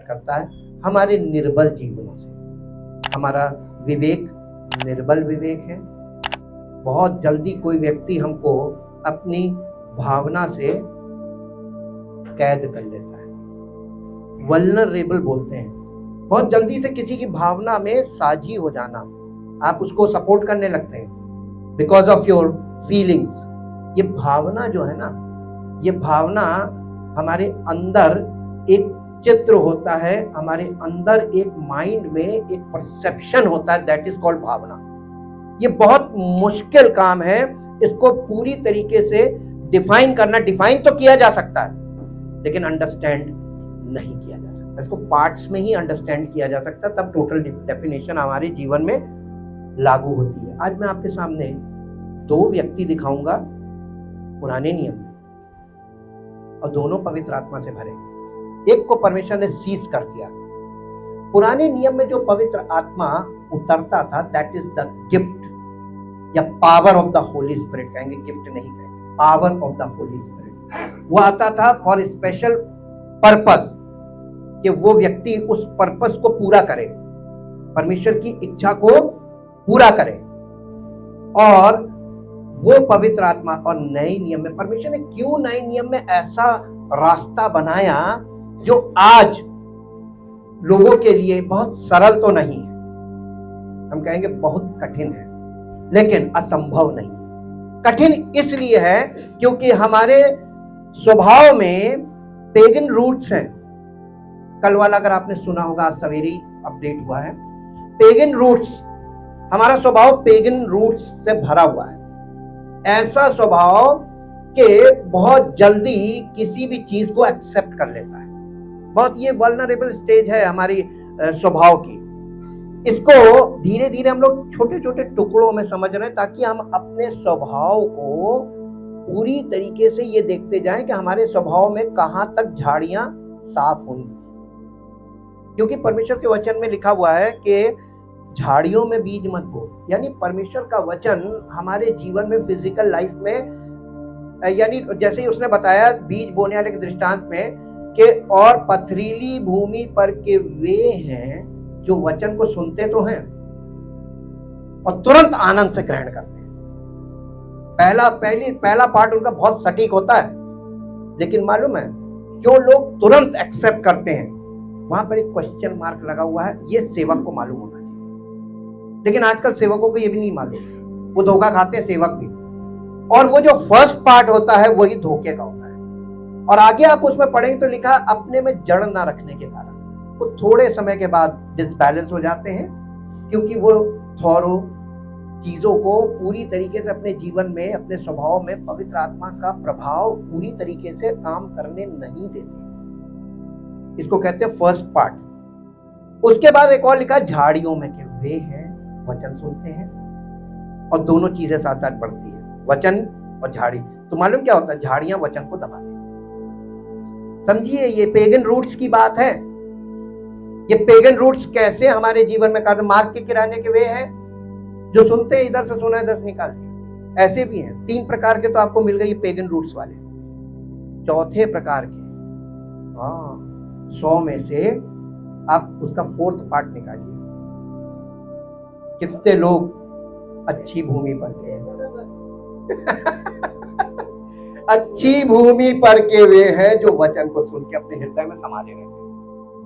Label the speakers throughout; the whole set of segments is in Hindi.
Speaker 1: करता है हमारे निर्बल जीवनों से। हमारा विवेक निर्बल विवेक है। बहुत जल्दी कोई व्यक्ति हमको अपनी भावना से कैद कर लेता है, वल्नरेबल बोलते हैं। बहुत जल्दी से किसी की भावना में साझी हो जाना, आप उसको सपोर्ट करने लगते हैं बिकॉज ऑफ योर फीलिंग्स। ये भावना जो है ना, ये भावना हमारे अंदर एक चित्र होता है, हमारे अंदर एक माइंड में एक परसेप्शन होता है, दैट इज कॉल्ड भावना। ये बहुत मुश्किल काम है, इसको पूरी तरीके से डिफाइन करना। डिफाइन तो किया जा सकता है लेकिन अंडरस्टैंड नहीं किया जा सकता। इसको पार्ट्स में ही अंडरस्टैंड किया जा सकता, तब टोटल डेफिनेशन हमारे जीवन में लागू होती है। आज मैं आपके सामने दो व्यक्ति दिखाऊंगा पुराने नियम में, और दोनों पवित्र आत्मा से भरे। एक को परमेश्वर ने सीज कर दिया। पुराने नियम में जो पवित्र आत्मा उतरता था, दैट इज द गिफ्ट या power of the Holy spirit. कहेंगे गिफ्ट नहीं कहेंगे, power of the Holy spirit. वो आता था फॉर स्पेशल पर्पस, कि वो व्यक्ति उस पर्पस को पूरा करे, परमेश्वर की इच्छा को पूरा करे। और वो पवित्र आत्मा, और नए नियम में परमेश्वर ने क्यों नए नियम में ऐसा रास्ता बनाया जो आज लोगों के लिए बहुत सरल तो नहीं है, हम कहेंगे बहुत कठिन है, लेकिन असंभव नहीं है। कठिन इसलिए है क्योंकि हमारे स्वभाव में पेगन रूट्स हैं। कल वाला अगर आपने सुना होगा, आज सवेरे अपडेट हुआ है, पेगन रूट्स। हमारा स्वभाव पेगन रूट्स से भरा हुआ है। ऐसा स्वभाव के बहुत जल्दी किसी भी चीज को एक्सेप्ट कर लेता है। बहुत ये वल्नरेबल स्टेज है हमारी स्वभाव की। इसको धीरे धीरे हम लोग छोटे छोटे टुकड़ों में समझ रहे हैं, ताकि हम अपने स्वभाव को पूरी तरीके से ये देखते जाएं कि हमारे स्वभाव में कहां तक झाड़ियां साफ हुई। क्योंकि परमेश्वर के वचन में लिखा हुआ है कि झाड़ियों में बीज मत बो। यानी परमेश्वर का वचन हमारे जीवन में, फिजिकल लाइफ में, यानी जैसे ही उसने बताया बीज बोने वाले के दृष्टांत में कि और पथरीली भूमि पर के वे हैं जो वचन को सुनते तो हैं और तुरंत आनंद से ग्रहण करते हैं। पहला पार्ट उनका बहुत सटीक होता है, लेकिन मालूम है जो लोग तुरंत एक्सेप्ट करते हैं, वहां पर एक क्वेश्चन मार्क लगा हुआ है। ये सेवक को मालूम होना चाहिए, लेकिन आजकल सेवकों को ये भी नहीं मालूम, वो धोखा खाते हैं सेवक भी। और वो जो फर्स्ट पार्ट होता है वही धोखे का होता है। और आगे आप उसमें पढ़ेंगे तो लिखा अपने में जड़ ना रखने के कारण वो थोड़े समय के बाद डिसबैलेंस हो जाते हैं, क्योंकि वो थोरो चीजों को पूरी तरीके से अपने जीवन में, अपने स्वभाव में पवित्र आत्मा का प्रभाव पूरी तरीके से काम करने नहीं देते। इसको कहते हैं फर्स्ट पार्ट। उसके बाद एक और लिखा झाड़ियों में के वे हैं वचन सुनते हैं, और दोनों चीजें साथ साथ बढ़ती है, वचन और झाड़ी। तो मालूम क्या होता है, झाड़ियां वचन को दबा देती है। समझिए, ये पेगन रूट्स की बात है। ये पेगन रूट्स कैसे हमारे जीवन में कार्य, मार्ग के किराने के वे हैं जो सुनते हैं, इधर से सुना इधर से निकाल दिया। ऐसे भी हैं 3 प्रकार के, तो आपको मिल गए पेगन रूट्स वाले। चौथे प्रकार के 100 में से आप उसका 4th पार्ट निकालिए। कितने लोग अच्छी भूमि पर के अच्छी भूमि पर के वे हैं जो वचन को सुन के अपने हृदय में समाये रहते हैं,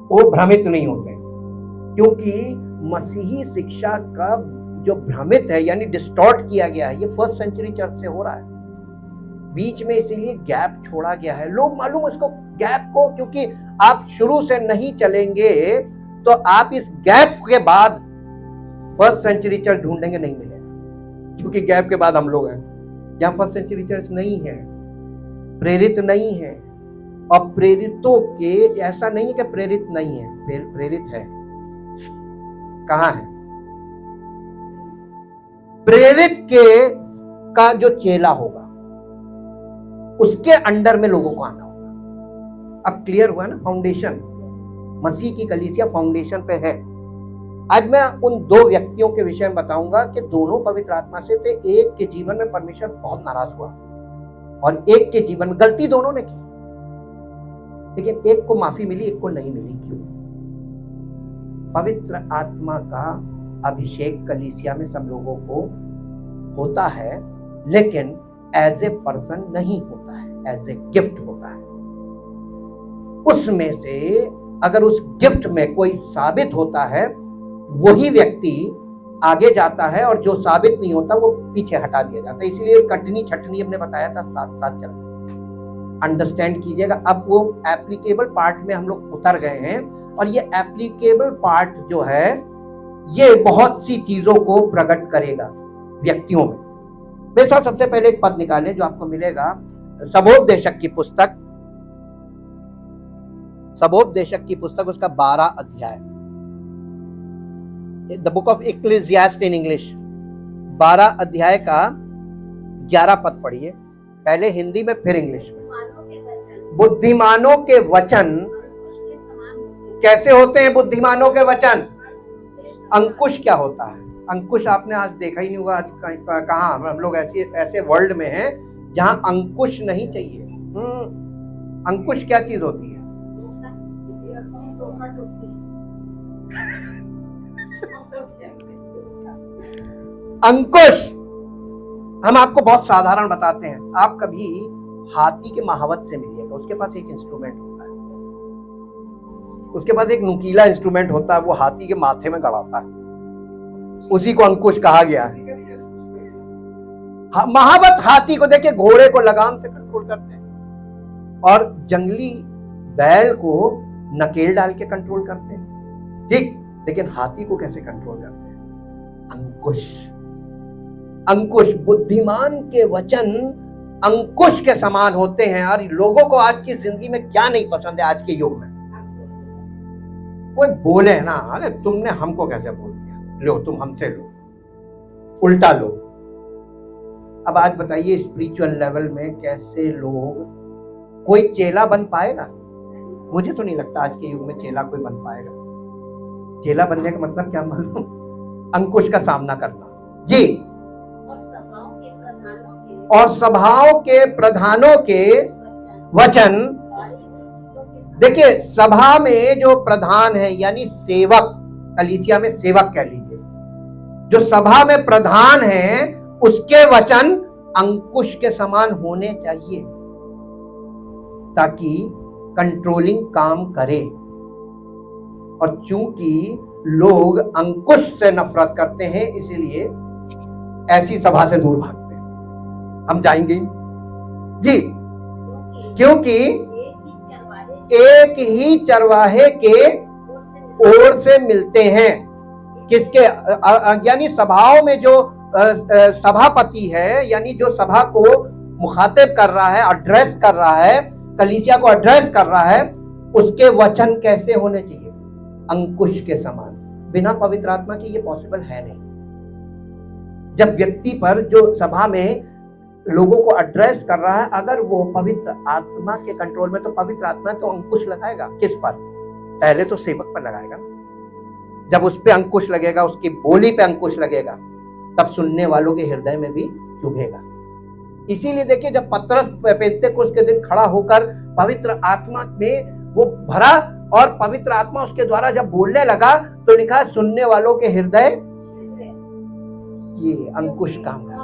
Speaker 1: वो भ्रमित नहीं होते। क्योंकि मसीही शिक्षा का जो भ्रमित है, यानी डिस्टॉर्ट किया गया है, ये 1st सेंचुरी चर्च से हो रहा है। बीच में इसीलिए गैप छोड़ा गया है। लोग मालूम इसको गैप को, क्योंकि आप शुरू से नहीं चलेंगे तो आप इस गैप के बाद 1st सेंचुरी चर्च ढूंढेंगे, नहीं मिलेगा। क्योंकि गैप के बाद हम लोग हैं जहां 1st सेंचुरी चर्च नहीं है, प्रेरित नहीं है। और प्रेरितों के, ऐसा नहीं है कि प्रेरित नहीं है, प्रेरित है। कहां है? प्रेरित के का जो चेला होगा उसके अंडर में लोगों को आना होगा। अब क्लियर हुआ ना? फाउंडेशन, मसीह की कलीसिया फाउंडेशन पे है। आज मैं उन 2 व्यक्तियों के विषय में बताऊंगा कि दोनों पवित्र आत्मा से थे। एक के जीवन में परमेश्वर बहुत नाराज हुआ और एक के जीवन में गलती दोनों ने की, लेकिन एक को माफी मिली, एक को नहीं मिली। क्यों? पवित्र आत्मा का अभिषेक कलीसिया में सब लोगों को होता है, लेकिन एज ए पर्सन नहीं होता है, एज ए गिफ्ट होता है। उसमें से अगर उस गिफ्ट में कोई साबित होता है, वही व्यक्ति आगे जाता है, और जो साबित नहीं होता वो पीछे हटा दिया जाता है। इसलिए कटनी छटनी हमने बताया था, साथ साथ चलती है। अंडरस्टैंड कीजिएगा। अब वो एप्लीकेबल पार्ट में हम लोग उतर गए हैं, और ये एप्लीकेबल पार्ट जो है ये बहुत सी चीजों को प्रकट करेगा व्यक्तियों में। मेरे साथ सबसे पहले एक पद निकालें जो आपको मिलेगा सबोपदेशक की पुस्तक, सबोपदेशक की पुस्तक, उसका 12 अध्याय, the book of Ecclesiastes in English, 12 अध्याय का 11 पद पढ़िए, पहले हिंदी में फिर इंग्लिश में। बुद्धिमानों के वचन कैसे होते हैं? बुद्धिमानों के वचन, अंकुश क्या होता है? अंकुश आपने आज देखा ही नहीं होगा। आज कहाँ हम लोग ऐसे वर्ल्ड में हैं जहां अंकुश नहीं चाहिए। अंकुश क्या चीज होती है? अंकुश हम आपको बहुत साधारण बताते हैं। आप कभी हाथी के महावत से मिलिएगा, उसके पास एक इंस्ट्रूमेंट होता है, उसके पास एक नुकीला इंस्ट्रूमेंट होता है, वो हाथी के माथे में गड़ाता है, उसी को अंकुश कहा गया है। महावत हाथी को देखिए, घोड़े को लगाम से कंट्रोल करते हैं, और जंगली बैल को नकेल डाल के कंट्रोल करते हैं, ठीक। लेकिन हाथी को कैसे कंट्रोल करते हैं? अंकुश। अंकुश, बुद्धिमान के वचन अंकुश के समान होते हैं। और लोगों को आज की जिंदगी में क्या नहीं पसंद है? आज के युग में कोई बोले ना, अरे तुमने हमको कैसे बोल दिया, लो तुम हमसे लो, उल्टा लो। अब आज बताइए स्पिरिचुअल लेवल में कैसे लोग, कोई चेला बन पाएगा? मुझे तो नहीं लगता आज के युग में चेला कोई बन पाएगा। चेला बनने का मतलब क्या मालूम? अंकुश का सामना करना जी। और सभाओं के प्रधानों के वचन, देखिए सभा में जो प्रधान है यानी सेवक, कलीसिया में सेवक कह लीजिए, जो सभा में प्रधान है उसके वचन अंकुश के समान होने चाहिए, ताकि कंट्रोलिंग काम करे। और चूंकि लोग अंकुश से नफरत करते हैं, इसीलिए ऐसी सभा से दूर भागते हैं। हम जाएंगे जी, क्योंकि एक ही चरवाहे के ओर से मिलते हैं। किसके? यानी सभाओं में जो सभापति है, यानी जो सभा को मुखातिब कर रहा है, एड्रेस कर रहा है, कलीसिया को एड्रेस कर रहा है, उसके वचन कैसे होने चाहिए? अंकुश के समान। बिना पवित्र आत्मा के ये पॉसिबल है नहीं। जब व्यक्ति पर, जो सभा में लोगों को एड्रेस कर रहा है, अगर वो पवित्र आत्मा के कंट्रोल में, तो पवित्र आत्मा तो अंकुश लगाएगा किस पर? पहले तो सेवक पर लगाएगा। जब उस पे अंकुश लगेगा, उसकी बोली पे अंकुश लगेगा, तब सुनने वालों के हृदय में भी चुभेगा। इसीलिए देखिए, जब पतरस पेंतेकोस्त के दिन खड़ा होकर पवित्र आत्मा में वो भरा, और पवित्र आत्मा उसके द्वारा जब बोलने लगा, तो लिखा सुनने वालों के हृदय, ये अंकुश काम कर रहा है।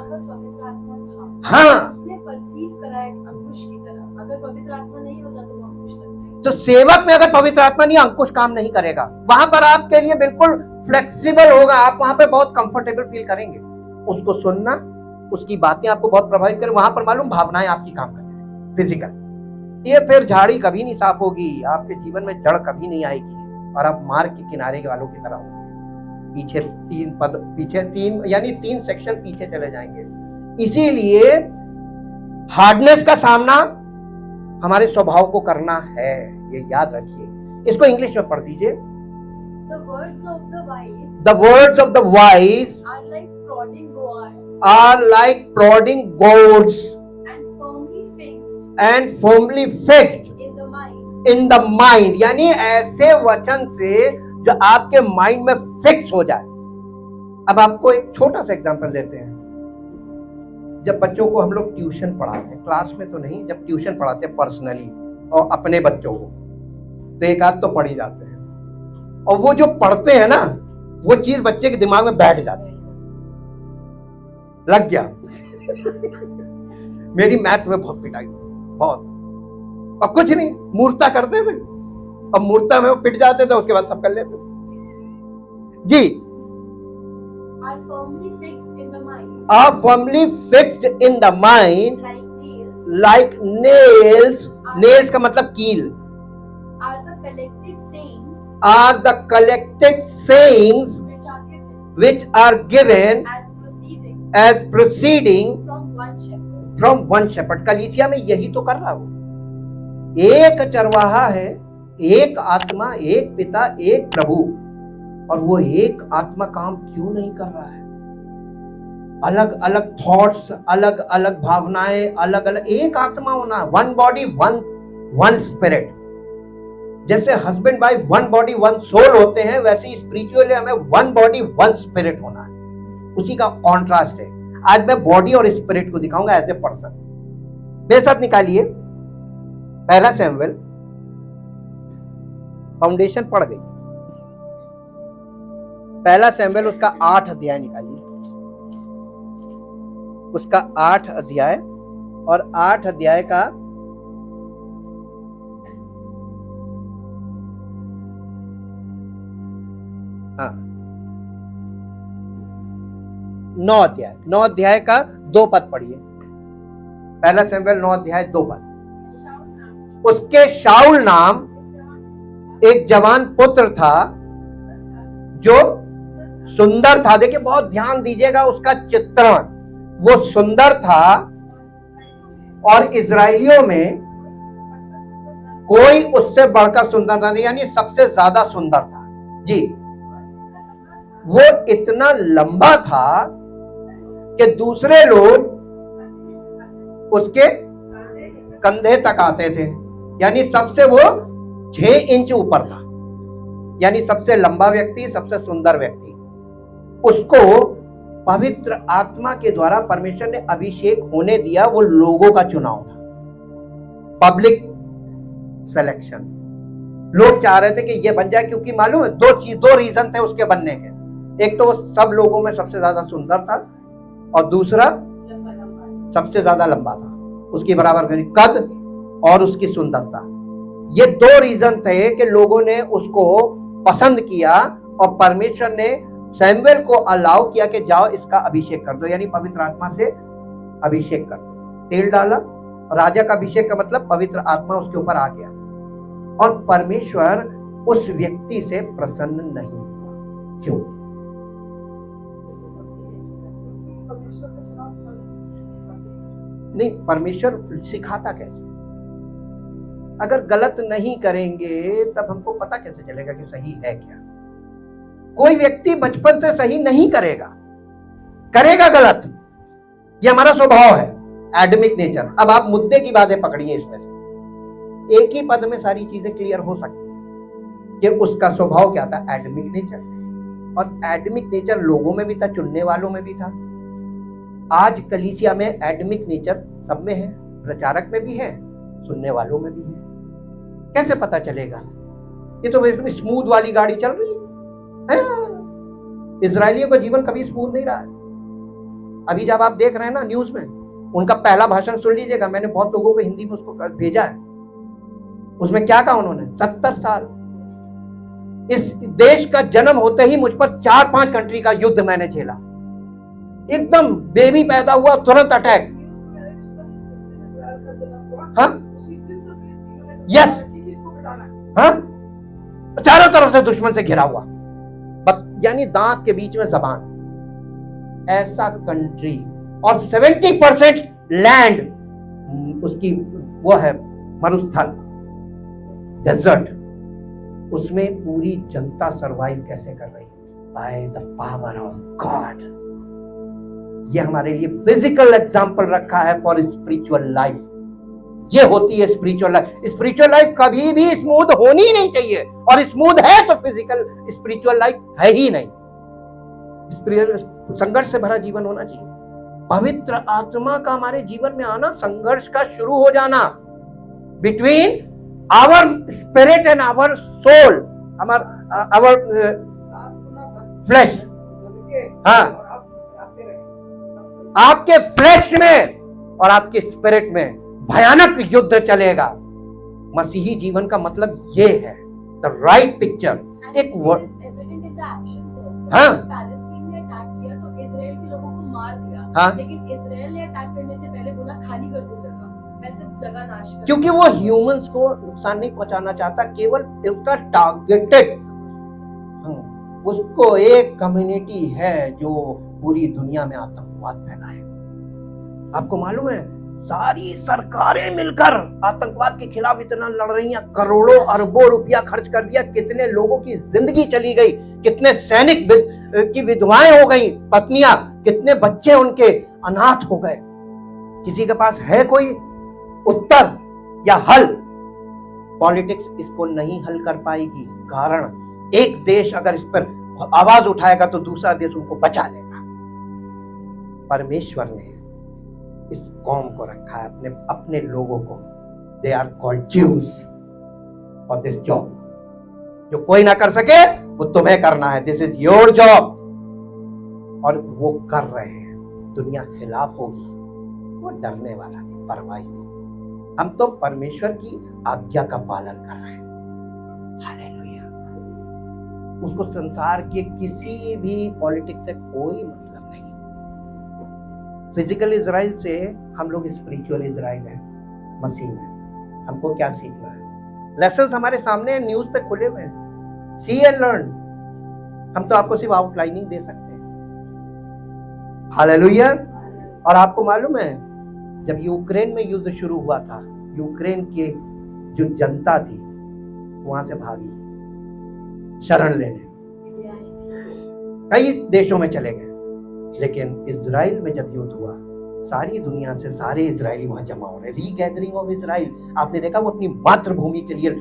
Speaker 1: हाँ, उसने परसीव करा है अंकुश की तरह। अगर पवित्र आत्मा नहीं होता तो वो अंकुश लगता है। तो सेवक में अगर पवित्र आत्मा नहीं, अंकुश काम नहीं करेगा। वहां पर आपके लिए बिल्कुल फ्लेक्सिबल होगा, आप वहां पे बहुत कंफर्टेबल फील करेंगे। उसको सुनना, उसकी बातें आपको बहुत प्रभावित करें। वहां पर मालूम भावनाएं आपकी काम करेंगी, फिजिकल। ये फिर झाड़ी कभी नहीं साफ होगी, आपके जीवन में जड़ कभी नहीं आएगी, और आप मार्ग के किनारे वालों की तरह होंगे। पीछे 3 पद, पीछे 3 यानी 3 सेक्शन पीछे चले जाएंगे। इसीलिए हार्डनेस का सामना हमारे स्वभाव को करना है, ये याद रखिए। इसको इंग्लिश में पढ़ दीजिए। The words of the wise are like prodding gourds and firmly fixed in the mind, यानी ऐसे वचन से जो आपके माइंड में फिक्स हो जाए। अब आपको एक छोटा सा एग्जांपल देते हैं। जब बच्चों को हम लोग ट्यूशन पढ़ाते हैं, क्लास में तो नहीं, जब ट्यूशन पढ़ाते हैं पर्सनली और अपने बच्चों को, तो एक आध तो पढ़ ही जाते हैं। और वो जो पढ़ते हैं ना, वो चीज बच्चे के दिमाग में बैठ जाती है। लग गया। मेरी मैथ में बहुत पिटाई, बहुत। और कुछ नहीं, मूर्ता करते थे, अब मूर्ता में वो पिट जाते थे, उसके बाद सब कर लेते जी।
Speaker 2: Are firmly fixed in the mind.
Speaker 1: Are firmly fixed in the mind. Like nails. Nails का मतलब कील.
Speaker 2: Are the collected sayings.
Speaker 1: Are the collected sayings. Which are given. As proceeding. From one shepherd. कलीसिया में यही तो कर रहा हो। एक चरवाहा है, एक आत्मा, एक पिता, एक प्रभु, और वो एक आत्मा काम क्यों नहीं कर रहा है? अलग अलग थॉट्स, अलग अलग भावनाएं, अलग अलग, एक आत्मा होना, वन बॉडी वन स्पिरिट। जैसे husband wife one body one soul होते हैं, वैसे ही स्पिरिचुअली हमें वन बॉडी वन स्पिरिट होना है। उसी का कॉन्ट्रास्ट है। आज मैं बॉडी और स्पिरिट को दिखाऊंगा एज ए पर्सन। मेरे साथ निकालिए पहला सैमुएल, फाउंडेशन पड़ गई। पहला सैमुएल उसका 8 अध्याय निकालिए, उसका 8 अध्याय, और 8 अध्याय का 9 अध्याय का 2 पद पढ़िए। पहला सैमुएल 9 अध्याय 2 पद। उसके शाऊल नाम एक जवान पुत्र था जो सुंदर था। देखिए, बहुत ध्यान दीजिएगा उसका चित्रण। वो सुंदर था और इजराइलियों में कोई उससे बढ़कर सुंदर था, यानी सबसे ज्यादा सुंदर था जी। वो इतना लंबा था कि दूसरे लोग उसके कंधे तक आते थे, यानी सबसे वो 6 इंच ऊपर था, यानी सबसे लंबा व्यक्ति, सबसे सुंदर व्यक्ति। उसको पवित्र आत्मा के द्वारा परमेश्वर ने अभिषेक होने दिया। वो लोगों का चुनाव था, पब्लिक सिलेक्शन। लोग चाह रहे थे कि ये बन जाए, क्योंकि मालूम है दो रीजन थे उसके बनने के। एक तो वो सब लोगों में सबसे ज्यादा सुंदर था, और दूसरा सबसे ज्यादा लंबा था, उसकी बराबर कद और उसकी सुंदरता। ये 2 रीजन थे कि लोगों ने उसको पसंद किया, और परमेश्वर ने सैमुएल को अलाउ किया कि जाओ इसका अभिषेक कर दो, यानी पवित्र आत्मा से अभिषेक कर दो। तेल डाला, राजा का अभिषेक का मतलब पवित्र आत्मा उसके ऊपर आ गया, और परमेश्वर उस व्यक्ति से प्रसन्न नहीं हुआ। क्यों? नहीं, परमेश्वर सिखाता कैसे? अगर गलत नहीं करेंगे तब हमको पता कैसे चलेगा कि सही है क्या? कोई व्यक्ति बचपन से सही नहीं करेगा, करेगा गलत। ये हमारा स्वभाव है, एडमिक नेचर। अब आप मुद्दे की बातें पकड़िए, इसमें से एक ही पद में सारी चीजें क्लियर हो सकती है कि उसका स्वभाव क्या था, एडमिक नेचर। और एडमिक नेचर लोगों में भी था, चुनने वालों में भी था। आज कलीसिया में एडमिक नेचर सब में है, प्रचारक में भी है, सुनने वालों में भी है। कैसे पता चलेगा? ये तो वैसे स्मूथ वाली गाड़ी चल रही है। इजरायलियों का जीवन कभी स्मूथ नहीं रहा है। अभी जब आप देख रहे हैं ना न्यूज में, उनका पहला भाषण सुन लीजिएगा। मैंने बहुत लोगों को हिंदी में उसको भेजा है। उसमें क्या कहा उन्होंने? 70 साल इस देश का जन्म होते ही मुझ पर 4-5 कंट्री का युद्ध मैंने झेला। एकदम बेबी पैदा हुआ तुरंत अटैक। हाँ, यस, हाँ, चारों तरफ से दुश्मन से घिरा हुआ, यानी दांत के बीच में जबान। ऐसा कंट्री, और 70% लैंड उसकी वो है मरुस्थल, डेजर्ट। उसमें पूरी जनता सरवाइव कैसे कर रही है? By the power of God. ये हमारे लिए फिजिकल एग्जाम्पल रखा है फॉर स्पिरिचुअल लाइफ। ये होती है स्पिरिचुअल लाइफ। स्पिरिचुअल लाइफ कभी भी स्मूथ होनी ही नहीं चाहिए, और स्मूथ है तो फिजिकल स्पिरिचुअल लाइफ है ही नहीं। संघर्ष से भरा जीवन होना चाहिए। पवित्र आत्मा का हमारे जीवन में आना, संघर्ष का शुरू हो जाना between our spirit and our soul, our flesh, हाँ, आपके फ्लैश में और आपके स्पिरिट में भयानक युद्ध चलेगा। मसीही जीवन का मतलब ये है, द राइट पिक्चर। एक वर्ड, हाँ,
Speaker 2: पैलेस्टीन ने अटैक किया तो इजराइल के लोगों को मार दिया,
Speaker 1: हाँ,
Speaker 2: लेकिन इजराइल ने अटैक करने से पहले बोला खाली कर दो जगह, मैं सिर्फ जगह नाश कर,
Speaker 1: क्योंकि वो ह्यूमंस को नुकसान नहीं पहुंचाना चाहता, केवल उसका टारगेटेड, उसको एक कम्युनिटी है जो पूरी दुनिया में आतंकवाद फैलाए। आपको मालूम है सारी सरकारें मिलकर आतंकवाद के खिलाफ इतना लड़ रही हैं, करोड़ों अरबों रुपया खर्च कर दिया, कितने लोगों की जिंदगी चली गई, कितने सैनिक की विधवाएं हो गई पत्नियां, कितने बच्चे उनके अनाथ हो गए। किसी के पास है कोई उत्तर या हल? पॉलिटिक्स इसको नहीं हल कर पाएगी, कारण एक देश अगर इस पर आवाज उठाएगा तो दूसरा देश उनको बचा लेगा। परमेश्वर ने इस कौम को रखा है, अपने लोगों को, they are called Jews for this job. जो कोई ना कर सके वो तुम्हें करना है, दिस इज योर जॉब। और वो कर रहे हैं। दुनिया खिलाफ होगी, वो डरने वाला नहीं, परवाह नहीं। हम तो परमेश्वर की आज्ञा का पालन कर रहे हैं। हालेलुया। उसको संसार के किसी भी पॉलिटिक्स से कोई मतलब नहीं। फिजिकल इजराइल से हम लोग स्पिरिचुअल इजराइल हैं, मसीह में। हमको क्या सीखना है? लेसन्स हमारे सामने न्यूज पे खुले हुए हैं, सी एंड लर्न। हम तो आपको सिर्फ आउटलाइनिंग दे सकते हैं। हालेलुया। और आपको मालूम है जब यूक्रेन में युद्ध शुरू हुआ था, यूक्रेन के जो जनता थी वहां से भागी शरण लेने, कई देशों में चले गए। लेकिन इजराइल में जब युद्ध हुआ, सारी दुनिया से सारे इजरायली वहां जमा हो रहे, रीगैदरिंग ऑफ इजराइल। आपने देखा वो अपनी मातृभूमि के लिए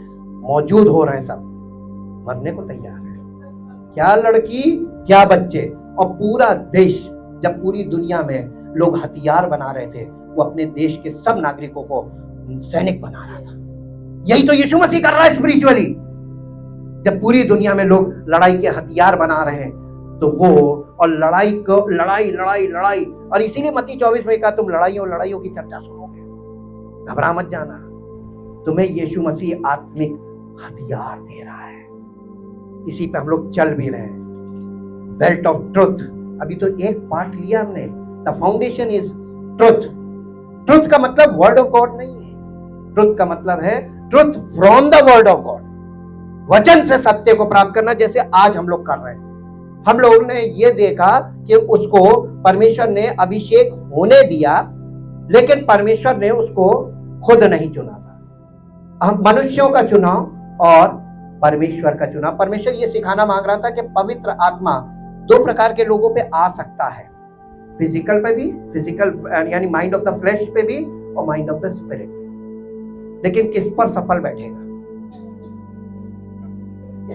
Speaker 1: मौजूद हो रहे हैं, सब मरने को तैयार है। क्या लड़की क्या बच्चे, और पूरा देश, जब पूरी दुनिया में लोग हथियार बना रहे थे, वो अपने देश के सब नागरिकों को सैनिक बना रहा था। यही तो यीशु मसीह कर रहा है स्पिरिचुअली। जब पूरी दुनिया में लोग लड़ाई के हथियार बना रहे हैं तो वो, और लड़ाई को लड़ाई लड़ाई लड़ाई, और इसीलिए मत्ती 24 में कहा तुम लड़ाइयों की चर्चा सुनोगे, घबरा मत जाना, तुम्हें यीशु मसीह आत्मिक हथियार दे रहा है। इसी पे हम लोग चल भी रहे हैं। बेल्ट ऑफ ट्रुथ, अभी तो एक पार्ट लिया हमने। The foundation is truth. Truth का मतलब वर्ड ऑफ गॉड नहीं है, ट्रुथ का मतलब है truth from the word of God, वचन से सत्य को प्राप्त करना, जैसे आज हम लोग कर रहे हैं। हम लोगों ने ये देखा कि उसको परमेश्वर ने अभिषेक होने दिया, लेकिन परमेश्वर ने उसको खुद नहीं चुना था। हम मनुष्यों का चुनाव और परमेश्वर का चुनाव। परमेश्वर ये सिखाना मांग रहा था कि पवित्र आत्मा दो प्रकार के लोगों पे आ सकता है, फिजिकल पे भी, फिजिकल यानी माइंड ऑफ द फ्लैश पे भी, और माइंड ऑफ द स्पिरिट पे। लेकिन किस पर सफल बैठेगा?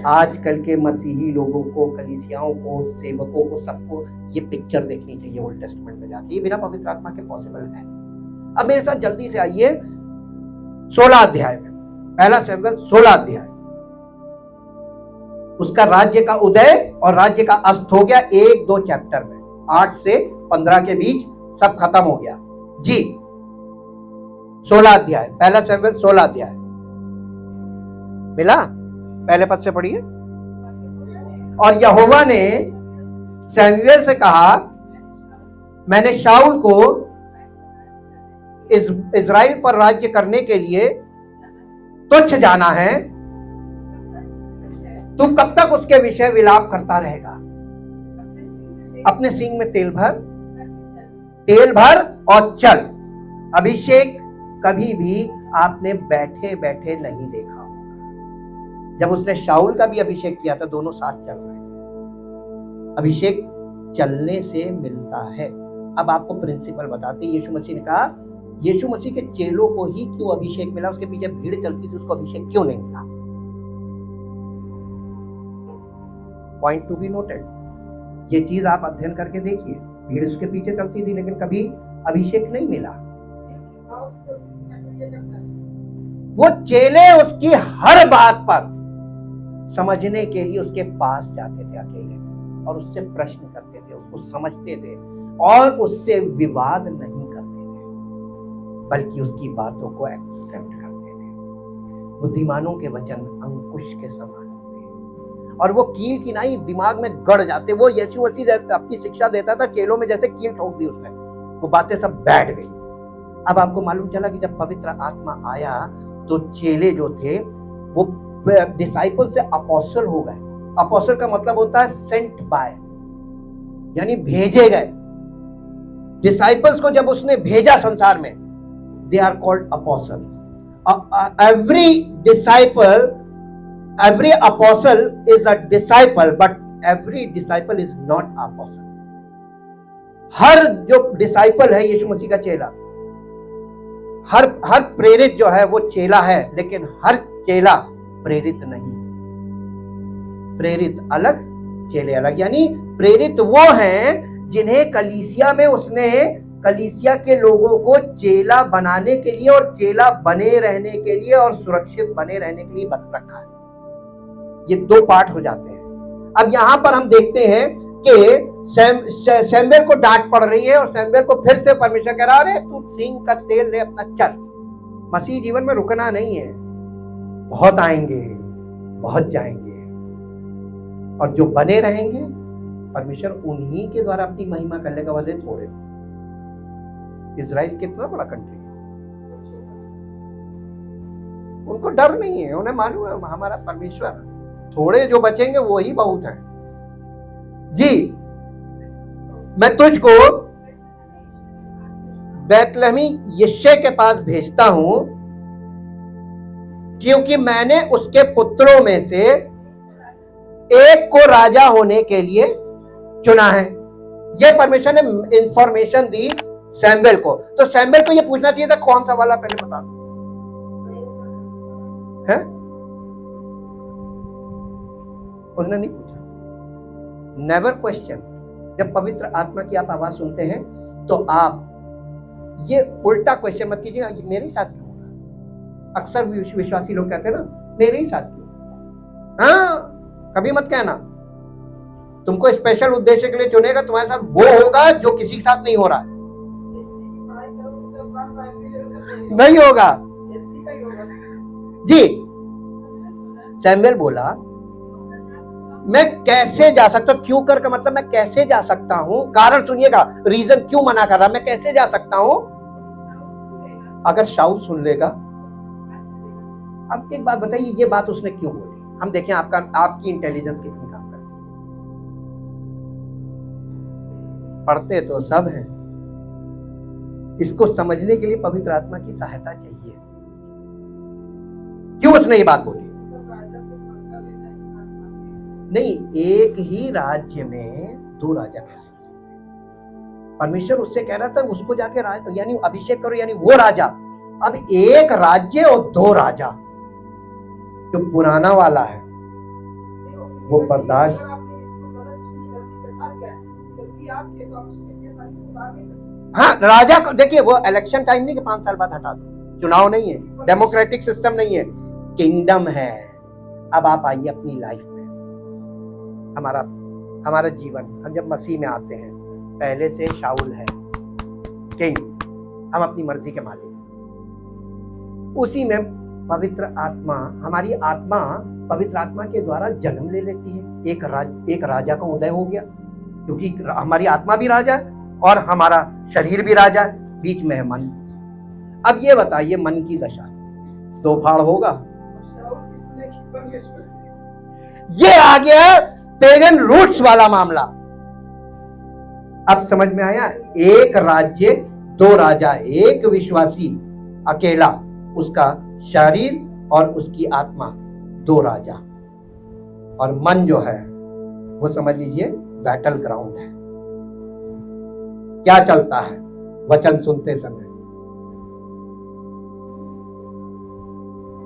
Speaker 1: आजकल के मसीही लोगों को, कलीसियाओं को, सेवकों को, सबको ये पिक्चर देखनी चाहिए ओल्ड टेस्टमेंट में जाके। ये बिना पवित्र आत्मा के पॉसिबल है। अब मेरे साथ जल्दी से आइए 16 अध्याय में, पहला शमूएल 16 अध्याय। उसका राज्य का उदय और राज्य का अस्त हो गया 1-2 चैप्टर में, 8 से 15 के बीच सब खत्म हो गया जी। 16 अध्याय, पहला शमूएल 16 अध्याय मिला? पहले पद से पढ़िए। और यहोवा ने शमूएल से कहा, मैंने शाऊल को इज़राइल पर राज्य करने के लिए तुच्छ जाना है, तू कब तक उसके विषय विलाप करता रहेगा? अपने सींग में तेल भर और चल। अभिषेक कभी भी आपने बैठे बैठे नहीं देखा होगा। जब उसने शाऊल का भी अभिषेक किया था, दोनों साथ चल रहे थे। अभिषेक चलने से मिलता है। अब आपको प्रिंसिपल बताते, यीशु मसीह ने कहा, यीशु मसीह के चेलों को ही क्यों अभिषेक मिला? उसके पीछे भीड़ चलती थी, उसको अभिषेक क्यों नहीं मिला? Point to be noted. ये चीज आप अध्ययन करके देखिए। भीड़ उसके पीछे चलती थी, लेकिन कभी अभिषेक नहीं मिला। वो चेले उसकी हर बात पर समझने के लिए उसके पास जाते थे अकेले और उससे प्रश्न करते थे, उसको समझते थे और उससे विवाद नहीं करते थे, बल्कि उसकी बातों को एक्सेप्ट करते थे। बुद्धिमानों के वचन अंकुश के समान होते हैं और वो कील की नहीं दिमाग में गड़ जाते। वो यीशु मसीह अपनी शिक्षा देता था, चेलों में जैसे कील ठोक दी उसने, वो बातें सब बैठ गई। अब आपको मालूम चला कि जब पवित्र आत्मा आया तो चेले जो थे वो डिसाइपल से अपोस्टल हो गए। अपोस्टल का मतलब होता है सेंट बाय, यानी भेजे गए। डिसाइपल्स को जब उसने भेजा संसार में, they are called apostles. Every disciple, every apostle is a disciple, but every disciple is not apostle. हर जो डिसाइपल है यीशु मसीह का चेला, हर प्रेरित जो है वो चेला है, लेकिन हर चेला प्रेरित नहीं। प्रेरित अलग, चेले अलग। यानी प्रेरित वो हैं जिन्हें कलीसिया में उसने कलीसिया के लोगों को चेला बनाने के लिए और चेला बने रहने के लिए और सुरक्षित बने रहने के लिए बस रखा है। ये दो पार्ट हो जाते हैं। अब यहां पर हम देखते हैं कि सैमुएल को डांट पड़ रही है और सैमुएल को फिर से परमेश्वर कह रहा है, तू सींग का तेल ले अपना चल। मसीह जीवन में रुकना नहीं है, बहुत आएंगे, बहुत जाएंगे, और जो बने रहेंगे परमेश्वर उन्हीं के द्वारा अपनी महिमा करने का वजह थोड़े। इजराइल कितना बड़ा कंट्री है, उनको डर नहीं है, उन्हें मालूम है हमारा परमेश्वर, थोड़े जो बचेंगे वो ही बहुत है। जी, मैं तुझको बैतलहमी यिशै के पास भेजता हूं, क्योंकि मैंने उसके पुत्रों में से एक को राजा होने के लिए चुना है। यह परमेश्वर ने इंफॉर्मेशन दी सैमुएल को। तो सैमुएल को यह पूछना चाहिए था कौन सा वाला, पहले बता दो है? उन्होंने नहीं पूछा। Never question. जब पवित्र आत्मा की आप आवाज सुनते हैं तो आप ये उल्टा क्वेश्चन मत कीजिएगा, मेरे ही साथ क्यों हो रहा? अक्सर विश्वासी लोग कहते हैं ना, मेरे ही साथ क्यों। हाँ, कभी मत कहना। तुमको स्पेशल उद्देश्य के लिए चुनेगा, तुम्हारे साथ वो होगा जो किसी के साथ नहीं हो रहा है। नहीं होगा जी। सैमुएल बोला मैं कैसे जा सकता, क्यों कर का मतलब मैं कैसे जा सकता हूं। कारण सुनिएगा, रीजन क्यों मना कर रहा, मैं कैसे जा सकता हूं अगर शाऊल सुन लेगा। अब एक बात बताइए, ये बात उसने क्यों बोली? हम देखें आपकी इंटेलिजेंस कितनी काम करती है। पढ़ते तो सब हैं, इसको समझने के लिए पवित्र आत्मा की सहायता चाहिए। क्यों उसने ये बात बोली? नहीं, एक ही राज्य में दो राजा कैसे हो सकते? परमेश्वर उससे कह रहा था उसको जाके यानी अभिषेक करो, यानी वो राजा। अब एक राज्य और दो राजा, जो पुराना वाला है वो बर्दाश्त। हाँ, राजा को देखिए, वो इलेक्शन टाइम नहीं कि 5 साल बाद हटा दो, चुनाव नहीं है, डेमोक्रेटिक सिस्टम नहीं है, किंगडम है। अब आप आइए अपनी लाइफ में, हमारा जीवन, हम जब मसीह में आते हैं, पहले से शाऊल है किंग, हम अपनी मर्जी के मालिक। उसी में पवित्र आत्मा, हमारी आत्मा पवित्र आत्मा के द्वारा जन्म ले लेती है। एक राजा का उदय हो गया, क्योंकि हमारी आत्मा भी राजा है और हमारा शरीर भी राजा है, बीच में है मन। अब ये बताइए, मन की दशा दो फाड़ होगा। ये आ गया पेगन रूट्स वाला मामला। अब समझ में आया? एक राज्य दो राजा, एक विश्वासी अकेला, उसका शरीर और उसकी आत्मा दो राजा, और मन जो है वो समझ लीजिए बैटल ग्राउंड है। क्या चलता है वचन सुनते समय?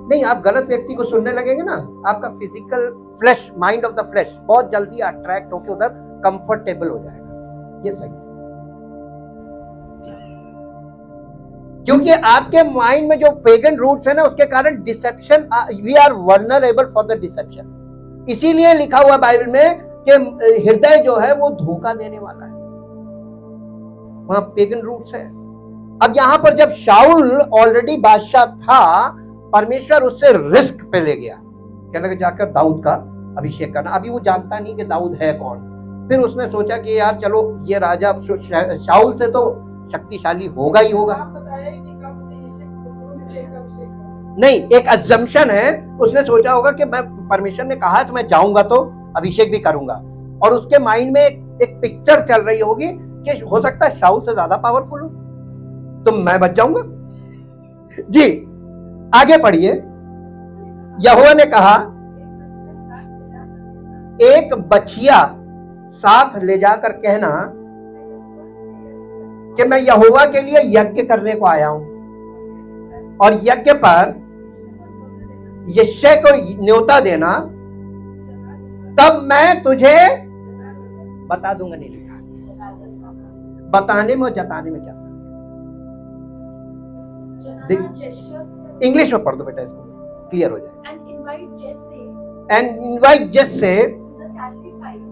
Speaker 1: नहीं, आप गलत व्यक्ति को सुनने लगेंगे ना, आपका physical flash, mind of the flash बहुत जल्दी अट्रैक्ट होकर उधर कंफर्टेबल हो जाएगा। ये सही, क्योंकि आपके माइंड में जो पेगन रूट्स है ना, उसके कारण deception, we are vulnerable for the deception. इसीलिए लिखा हुआ बाइबल में कि हृदय जो है वो धोखा देने वाला है, वहां पेगन रूट्स है। अब यहां पर जब शाऊल ऑलरेडी बादशाह था, परमेश्वर उससे रिस्क पे ले गया, कहने लगा जाकर दाऊद का अभिषेक करना। अभी वो जानता नहीं कि दाऊद है कौन। फिर उसने सोचा कि यार चलो ये राजा शाऊल से तो शक्तिशाली होगा ही होगा। नहीं, एक अजम्पशन है, उसने सोचा होगा कि मैं, परमेश्वर ने कहा तो मैं जाऊंगा तो अभिषेक भी करूंगा, और उसके माइंड में एक पिक्चर चल रही होगी कि हो सकता है शाऊल से ज्यादा पावरफुल हो तो मैं बच जाऊंगा। जी आगे पढ़िए। यहोवा ने कहा एक बछिया साथ ले जाकर कहना कि मैं यहोवा के लिए यज्ञ करने को आया हूं, और यज्ञ पर यिशै को न्योता देना, तब मैं तुझे बता दूंगा। नहीं लिखा, बताने में और जताने में क्या? इंग्लिश में पढ़ दो बेटा, इसको क्लियर हो जाए। And invite Jesse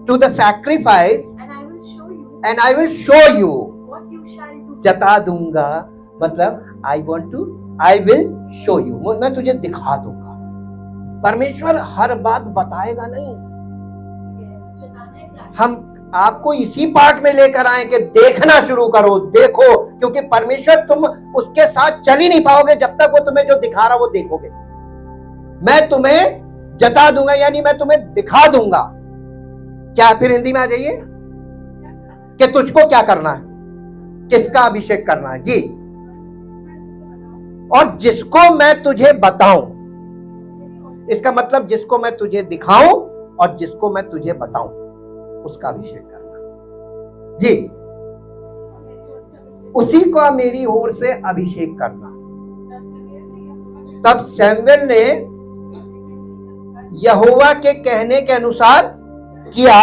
Speaker 1: to the sacrifice and I will show you, जता दूंगा मतलब आई विल शो यू, मैं तुझे दिखा दूंगा। परमेश्वर हर बात बताएगा नहीं। हम आपको इसी पार्ट में लेकर आए कि देखना शुरू करो, देखो, क्योंकि परमेश्वर, तुम उसके साथ चल ही नहीं पाओगे जब तक वो तुम्हें जो दिखा रहा वो देखोगे। मैं तुम्हें जता दूंगा यानी मैं तुम्हें दिखा दूंगा। क्या फिर हिंदी में आ जाइए कि तुझको क्या करना है, किसका अभिषेक करना है। जी, और जिसको मैं तुझे बताऊं, इसका मतलब जिसको मैं तुझे दिखाऊं और जिसको मैं तुझे बताऊं उसका अभिषेक करना। जी, उसी को मेरी ओर से अभिषेक करना। तब सैमुएल ने यहोवा के कहने के अनुसार किया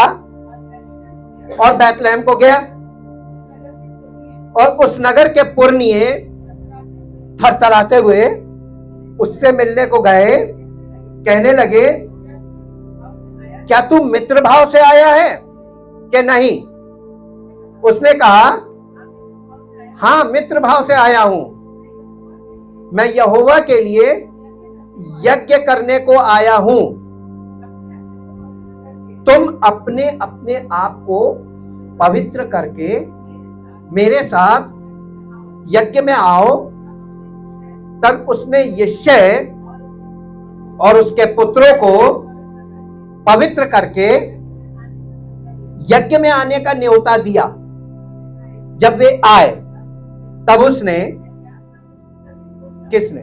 Speaker 1: और बैतलहम को गया, और उस नगर के पुरनिये थरथराते हुए उससे मिलने को गए, कहने लगे क्या तू मित्र भाव से आया है कि नहीं? उसने कहा हां, मित्र भाव से आया हूं, मैं यहोवा के लिए यज्ञ करने को आया हूं। तुम अपने अपने आप को पवित्र करके मेरे साथ यज्ञ में आओ। तब उसने यिशै और उसके पुत्रों को पवित्र करके यज्ञ में आने का न्योता दिया। जब वे आए तब उसने, किसने?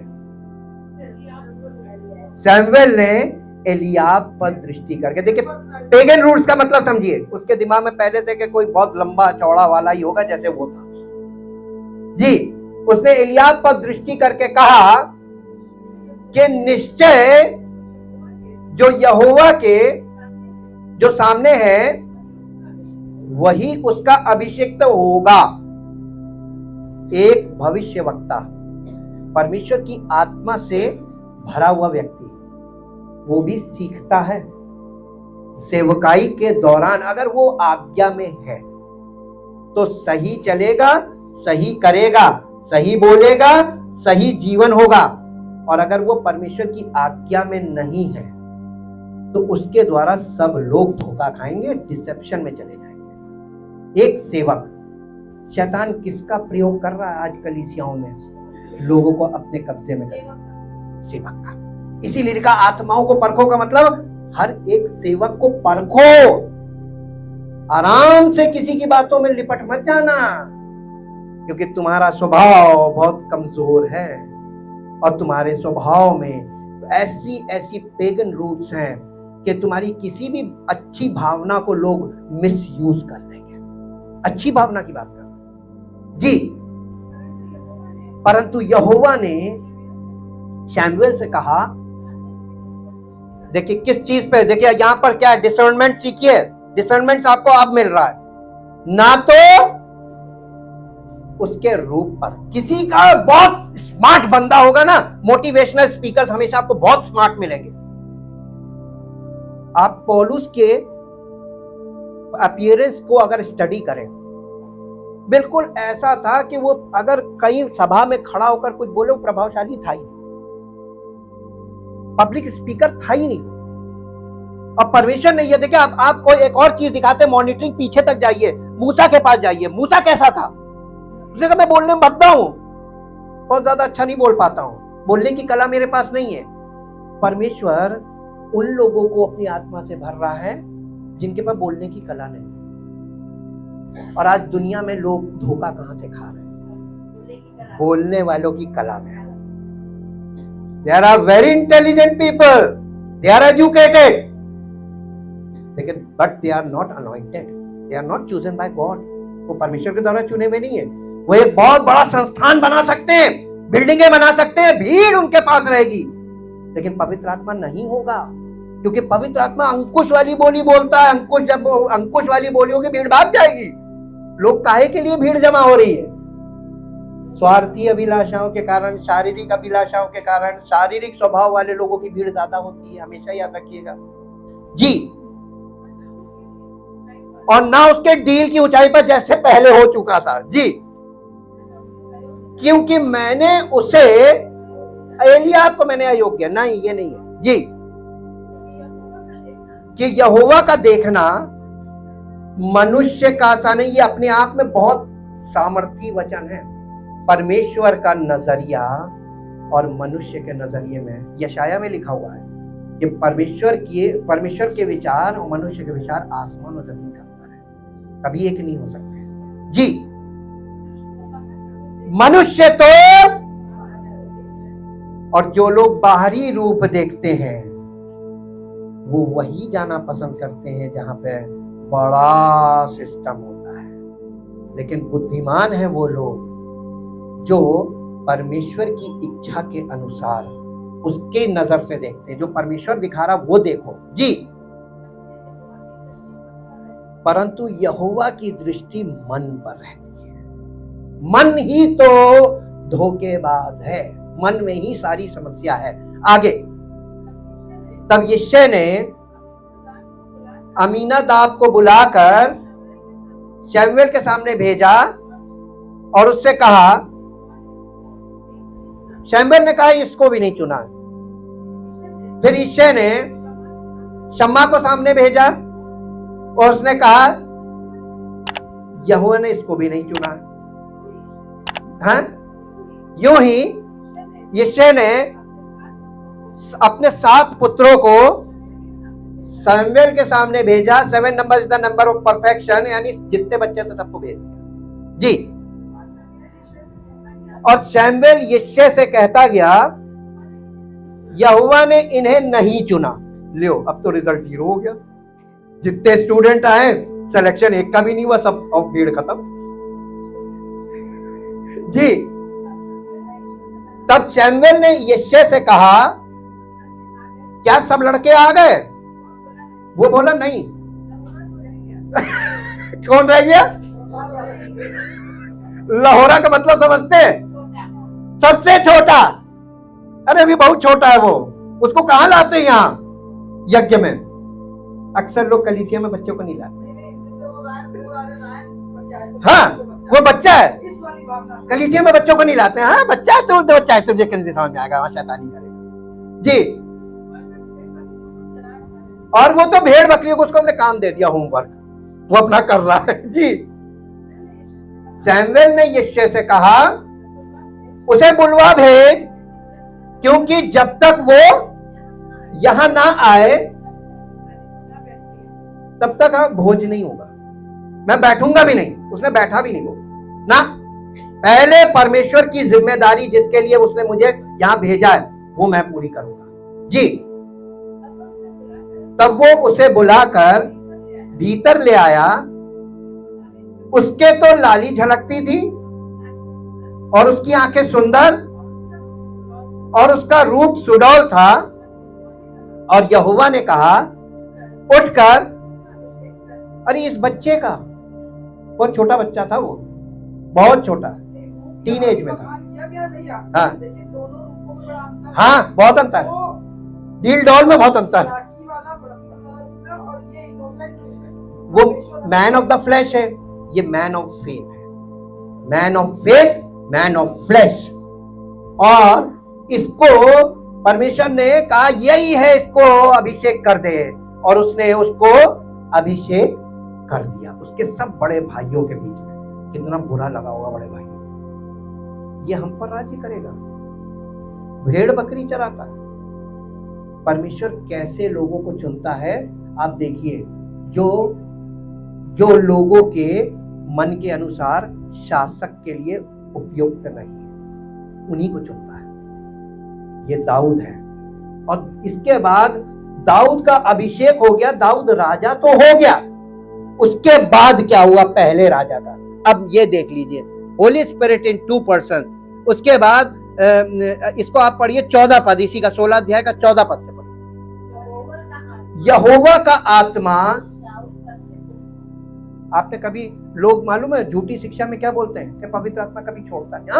Speaker 1: सैमुएल ने एलियाब पर दृष्टि करके, देखिए पेगन रूट्स का मतलब समझिए, उसके दिमाग में पहले से कि कोई बहुत लंबा चौड़ा वाला ही होगा जैसे वो था। जी, उसने एलियाब पर दृष्टि करके कहा कि निश्चय जो यहोवा के जो सामने है वही उसका अभिषिक्त होगा। एक भविष्यवक्ता, परमेश्वर की आत्मा से भरा हुआ व्यक्ति, वो भी सीखता है। सेवकाई के दौरान अगर वो आज्ञा में है तो सही चलेगा, सही करेगा, सही बोलेगा, सही जीवन होगा। और अगर वो परमेश्वर की आज्ञा में नहीं है तो उसके द्वारा सब लोग धोखा खाएंगे, डिसेप्शन में चले जाएंगे। एक सेवक, शैतान किसका प्रयोग कर रहा है आज कलीसियाओं में? लोगों को अपने कब्जे में करना, सेवक का। इसीलिए लिखा आत्माओं को परखो का मतलब हर एक सेवक को परखो। आराम से किसी की बातों में लिपट मत जाना, क्योंकि तुम्हारा स्वभाव बहुत कमजोर है और तुम्हारे स्वभाव में ऐसी ऐसी पेगन रूट्स हैं कि तुम्हारी किसी भी अच्छी भावना को लोग मिसयूज कर देंगे। अच्छी भावना की बात कर जी, परंतु यहोवा ने शैमुएल से कहा, देखिए किस चीज पे, देखिए यहां पर क्या डिसर्नमेंट सीखिए। डिसर्नमेंट आपको अब मिल रहा है, ना तो उसके रूप पर। किसी का बहुत स्मार्ट बंदा होगा ना, मोटिवेशनल स्पीकर्स हमेशा आपको बहुत स्मार्ट मिलेंगे। आप पौलुस के अपीयरेंस को अगर स्टडी करें, बिल्कुल ऐसा था कि वो अगर कहीं सभा में खड़ा होकर कुछ बोले, वो प्रभावशाली था ही नहीं, पब्लिक स्पीकर था ही नहीं। अब परमेश्वर ने ये देखा, आपको एक और चीज दिखाते, मॉनिटरिंग पीछे तक जाइए, मूसा के पास जाइए। मूसा कैसा था? उसने कहा मैं बोलने में भद्दा हूं, बहुत ज्यादा अच्छा नहीं बोल पाता हूं, बोलने की कला मेरे पास नहीं है। परमेश्वर उन लोगों को अपनी आत्मा से भर रहा है जिनके पास बोलने की कला नहीं है। और आज दुनिया में लोग धोखा कहां से खा रहे हैं? बोलने वालों की कला में। There are very intelligent people, they are educated, लेकिन but they are not anointed, they are not chosen by God। वो परमेश्वर के द्वारा चुने हुए नहीं है। वो एक बहुत बड़ा संस्थान बना सकते हैं, बिल्डिंगें बना सकते हैं, भीड़ उनके पास रहेगी, लेकिन पवित्र आत्मा नहीं होगा, क्योंकि पवित्र आत्मा अंकुश वाली बोली बोलता है। अंकुश, जब अंकुश वाली बोली होगी, भीड़ भाग जाएगी। लोग काहे के लिए भीड़ जमा हो रही है? स्वार्थी अभिलाषाओं के कारण, शारीरिक अभिलाषाओं के कारण, शारीरिक स्वभाव वाले लोगों की भीड़ ज्यादा होती है, हमेशा याद रखिएगा जी। और ना उसके डील की ऊंचाई पर जैसे पहले हो चुका था जी, क्योंकि मैंने उसे, एलियाब को मैंने अयोग्य, नहीं ये नहीं है जी, कि यहोवा का देखना मनुष्य का आसान नहीं, ये अपने आप में बहुत सामर्थी वचन है। परमेश्वर का नजरिया और मनुष्य के नजरिए में, यशाया में लिखा हुआ है कि परमेश्वर के विचार और मनुष्य के विचार आसमान और जमीन का अंतर है, कभी एक नहीं हो सकते जी। मनुष्य तो, और जो लोग बाहरी रूप देखते हैं वो वही जाना पसंद करते हैं जहां पे बड़ा सिस्टम होता है, लेकिन बुद्धिमान है वो लोग जो परमेश्वर की इच्छा के अनुसार उसके नजर से देखते हैं। जो परमेश्वर दिखा रहा वो देखो जी। परंतु यहोवा की दृष्टि मन पर रहती है। मन ही तो धोखेबाज है, मन में ही सारी समस्या है। आगे, तब यिशै ने अमीनादाब को बुलाकर शमूएल के सामने भेजा और उससे कहा, शमूएल ने कहा इसको भी नहीं चुना। फिर यिशै ने शम्मा को सामने भेजा और उसने कहा यहोवा ने इसको भी नहीं चुना। हाँ, यूं ही यिशै ने अपने 7 पुत्रों को शमूएल के सामने भेजा। 7 number is the number of perfection, यानी जितने बच्चे थे सबको भेज दिया जी। और शमूएल यिशै से कहता गया यहोवा ने इन्हें नहीं चुना। लियो, अब तो रिजल्ट 0 हो गया। जितने स्टूडेंट आए, सिलेक्शन एक का भी नहीं हुआ, सब और भीड़ खत्म जी। तब शमूएल ने यिशै से कहा क्या सब लड़के आ गए? वो बोला नहीं। कौन रह गया? लाहौरा का मतलब समझते हैं? सबसे छोटा। अरे अभी बहुत छोटा है वो, उसको कहां लाते हैं? यहां यज्ञ में अक्सर लोग कलीसिया में बच्चों को नहीं लाते। हाँ, वो बच्चा है, कलीसिया में बच्चों को नहीं लाते। हाँ, बच्चा है तो बच्चा है, तुझे कलीसिया समझ में आएगा, वहां शैतानी करेगा जी। और वो तो भेड़ बकरियों को उसको हमने काम दे दिया, होमवर्क वो अपना कर रहा है जी। शमूएल ने यिशै से कहा उसे बुलवा भेज, क्योंकि जब तक वो यहां ना आए तब तक भोज नहीं होगा, मैं बैठूंगा भी नहीं। उसने बैठा भी नहीं वो ना। पहले परमेश्वर की जिम्मेदारी जिसके लिए उसने मुझे यहां भेजा है वो मैं पूरी करूंगा जी। तब वो उसे बुलाकर भीतर ले आया। उसके तो लाली झलकती थी और उसकी आंखें सुंदर और उसका रूप सुडौल था। और यहोवा ने कहा उठकर, अरे इस बच्चे का, बहुत छोटा बच्चा था वो, बहुत छोटा, टीनेज में था। हाँ हाँ, बहुत अंतर, डील डॉल में बहुत अंतर। वो मैन ऑफ द फ्लैश है, ये मैन ऑफ फेथ है, man of faith, man of flash. और इसको परमेश्वर ने कहा यही है, इसको अभिषेक कर दे, और उसने उसको अभिषेक कर दिया उसके सब बड़े भाइयों के बीच में। कितना बुरा लगा होगा बड़े भाइयों, ये हम पर राज्य करेगा, भेड़ बकरी चराता। परमेश्वर कैसे लोगों को चुनता है आप देखिए, जो लोगों के मन के अनुसार शासक के लिए उपयुक्त नहीं है, उन्हीं को चुनता है। ये दाऊद है। और इसके बाद दाऊद का अभिषेक हो गया, दाऊद राजा तो हो गया, उसके बाद क्या हुआ पहले राजा का, अब ये देख लीजिए, होली स्पिरिट इन 2 पर्सन। उसके बाद इसको आप पढ़िए 14 पद, इसी का 16 अध्याय का 14 पद से पढ़िए। यहोवा का आत्मा, आपने कभी, लोग मालूम है झूठी शिक्षा में क्या बोलते हैं कि पवित्र आत्मा कभी छोड़ता नहीं।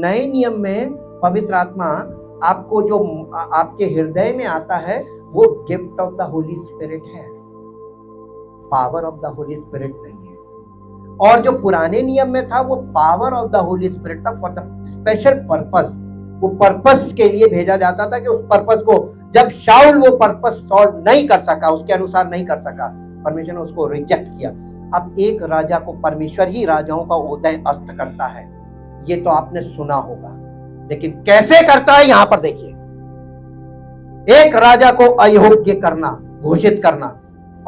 Speaker 1: नए नियम में पवित्र आत्मा आपको जो आपके हृदय में आता है वो gift of the Holy Spirit है, power of the Holy Spirit नहीं है। और जो पुराने नियम में था वो power of the Holy Spirit था फॉर द स्पेशल पर्पस, वो पर्पस के लिए भेजा जाता था कि उस पर्पस को, जब शाऊल वो पर्पस सॉल्व नहीं कर सका, उसके अनुसार नहीं कर सका, परमेश्वर ने उसको रिजेक्ट किया। अब एक राजा को परमेश्वर ही राजाओं का उदय अस्त करता है, ये तो आपने सुना होगा, लेकिन कैसे करता है यहां पर देखिए। एक राजा को अयोग्य करना, घोषित करना,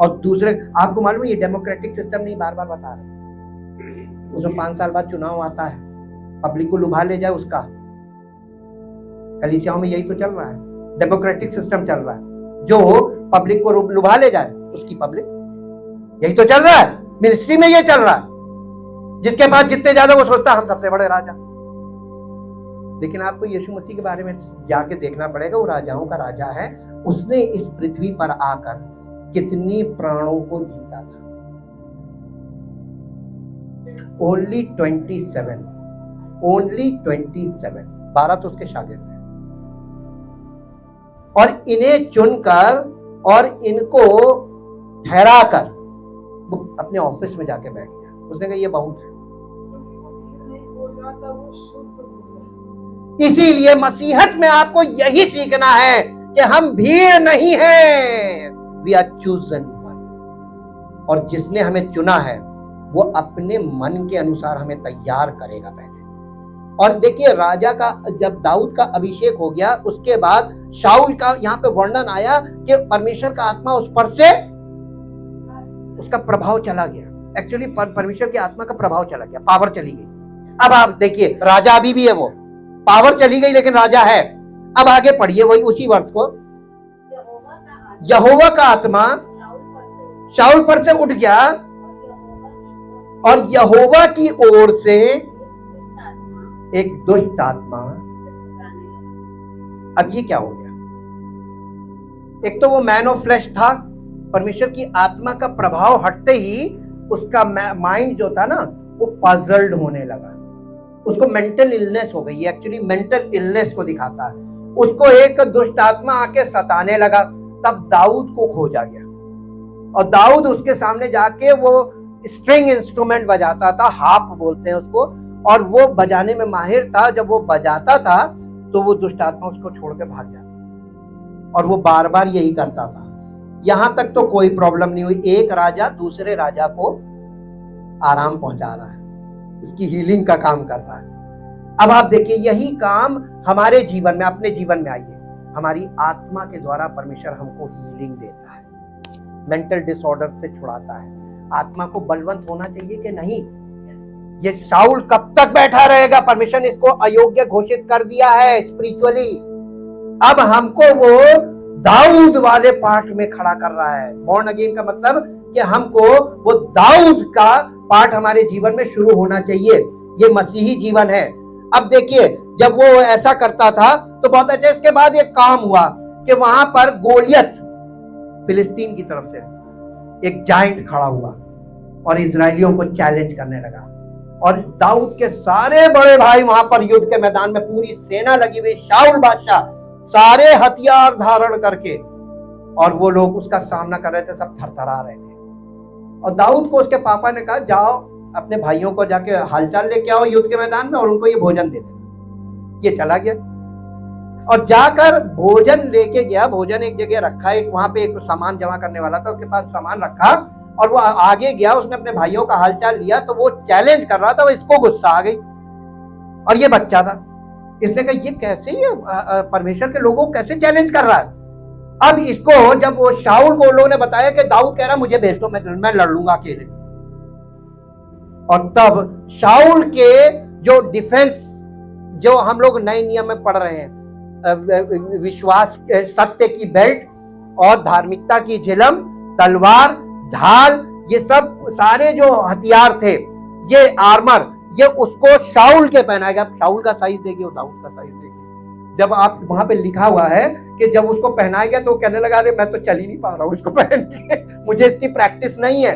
Speaker 1: और दूसरे, आपको मालूम है ये डेमोक्रेटिक सिस्टम नहीं, बार बार बता रहे, उसमें 5 साल बाद चुनाव आता है, पब्लिक को लुभा ले जाए उसका। कलीसियाओं में यही तो चल रहा है, डेमोक्रेटिक सिस्टम चल रहा है, जो पब्लिक को लुभा ले जाए उसकी पब्लिक, यही तो चल रहा है। मिनिस्ट्री में ये चल रहा है, जिसके पास जितने ज्यादा वो सोचता हम सबसे बड़े राजा। लेकिन आपको यीशु मसीह के बारे में जाके देखना पड़ेगा, वो राजाओं का राजा है, उसने इस पृथ्वी पर आकर कितनी प्राणों को जीता था। ओनली 27, 12 तो उसके शागिर्द हैं, और इन्हें चुनकर और इनको ठहराकर वो अपने ऑफिस में जाके बैठ गया। उसने कहा ये बहुत है। इसीलिए मसीहत में आपको यही सीखना है कि हम भीड़ नहीं है, वी आर चूजन वन। और जिसने हमें चुना है वो अपने मन के अनुसार हमें तैयार करेगा पहले। और देखिए राजा का, जब दाऊद का अभिषेक हो गया, उसके बाद शाऊल का यहाँ पे वर्णन आया कि परमेश्वर का आत्मा उस पर से, उसका प्रभाव चला गया। एक्चुअली परमेश्वर की आत्मा का प्रभाव चला गया, पावर चली गई। अब आप देखिए राजा अभी भी है, वो पावर चली गई लेकिन राजा है। अब आगे पढ़िए वही उसी वर्ष को, यहोवा का आत्मा शाऊल पर से उठ गया और यहोवा की ओर से एक दुष्ट आत्मा। अब ये क्या हो गया? एक तो वो मैन ऑफ फ्लैश था, परमेश्वर की आत्मा का प्रभाव हटते ही उसका माइंड जो था ना वो पजल्ड होने लगा, उसको मेंटल इलनेस हो गई। एक्चुअली मेंटल इलनेस को दिखाता है। उसको एक दुष्ट आत्मा आके सताने लगा, तब दाऊद को खोजा गया और दाऊद उसके सामने जाके वो स्ट्रिंग इंस्ट्रूमेंट बजाता था, हार्प बोलते हैं उसको, और वो बजाने में माहिर था। जब वो बजाता था तो वो दुष्ट आत्मा उसको छोड़ के भाग जाती, और वो बार बार यही करता था। यहां तक तो कोई प्रॉब्लम नहीं हुई, एक राजा दूसरे राजा को आराम पहुंचा रहा है, इसकी हीलिंग का काम कर रहा है। अब आप देखिए यही काम हमारे जीवन में, अपने जीवन में आइए, हमारी आत्मा के द्वारा परमेश्वर हमको हीलिंग देता है, मेंटल डिसऑर्डर से छुड़ाता है। आत्मा को बलवंत होना चाहिए कि नहीं? ये शाऊल कब तक बैठा रहेगा? परमेश्वर ने इसको अयोग्य घोषित कर दिया है स्पिरिचुअली। अब हमको वो दाऊद वाले पार्ट में खड़ा कर रहा है। बॉर्न अगेन का मतलब कि हमको वो दाऊद का पार्ट हमारे जीवन में शुरू होना चाहिए। ये मसीही जीवन है। अब देखिए जब वो ऐसा करता था तो बहुत अच्छा, इसके बाद एक काम हुआ कि वहां पर गोलियत फिलिस्तीन की तरफ से एक जायंट खड़ा हुआ और इजरायलियों को चैलेंज करने लगा, और दाऊद के सारे बड़े भाई वहां पर युद्ध के मैदान में, पूरी सेना लगी हुई, शाऊल बादशाह सारे हथियार धारण करके और वो लोग उसका सामना कर रहे थे, सब थरथरा रहे थे। और दाऊद को उसके पापा ने कहा, जाओ अपने भाइयों को जाके हालचाल लेके आओ युद्ध के मैदान में और उनको ये भोजन दे देना। ये चला गया और जाकर भोजन लेके गया। भोजन एक जगह रखा, एक वहां पे एक सामान जमा करने वाला था, उसके पास सामान रखा और वो आगे गया। उसने अपने भाइयों का हालचाल लिया तो वो चैलेंज कर रहा था, वो इसको गुस्सा आ गई। और ये बच्चा था, इसने कहा ये कैसे, ये परमेश्वर के लोगों को कैसे चैलेंज कर रहा है। अब इसको जब वो शाऊल को लोगों ने बताया कि दाऊद कह रहा मुझे भेज दो, मैं लड़ लूंगा अकेले। और तब शाऊल के जो डिफेंस, जो हम लोग नए नियम में पढ़ रहे हैं, विश्वास, सत्य की बेल्ट और धार्मिकता की झिलम, तलवार, ढाल, ये सब सारे जो हथियार थे, ये आर्मर, ये उसको शाऊल के पहनाया गया। शाऊल का साइज देखिए, दाऊद का साइज देखिए। जब आप वहां पे लिखा हुआ है कि जब उसको पहनाया गया तो कहने लगा, अरे मैं तो चल ही नहीं पा रहा हूं इसको पहन के, मुझे इसकी प्रैक्टिस नहीं है,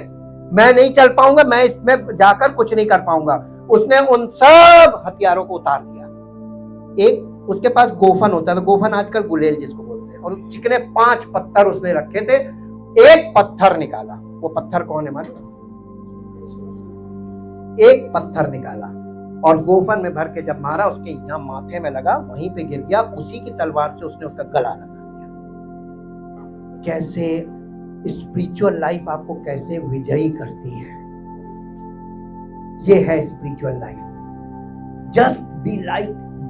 Speaker 1: मैं नहीं चल पाऊंगा, मैं इसमें जाकर कुछ नहीं कर पाऊंगा। उसने उन सब हथियारों को उतार दिया। एक उसके पास गोफन होता है, तो गोफन आजकल गुलेल जिसको बोलते हैं, और चिकने 5 पत्थर उसने रखे थे। एक पत्थर निकाला, वो पत्थर कौन है मालूम? एक पत्थर निकाला और गोफन में भर के जब मारा, उसके यहाँ माथे में लगा, वहीं पे गिर गया। उसी की तलवार से उसने उसका गला लगा दिया। कैसे स्पिरिचुअल लाइफ आपको कैसे विजयी करती है, ये है spiritual life. Just be like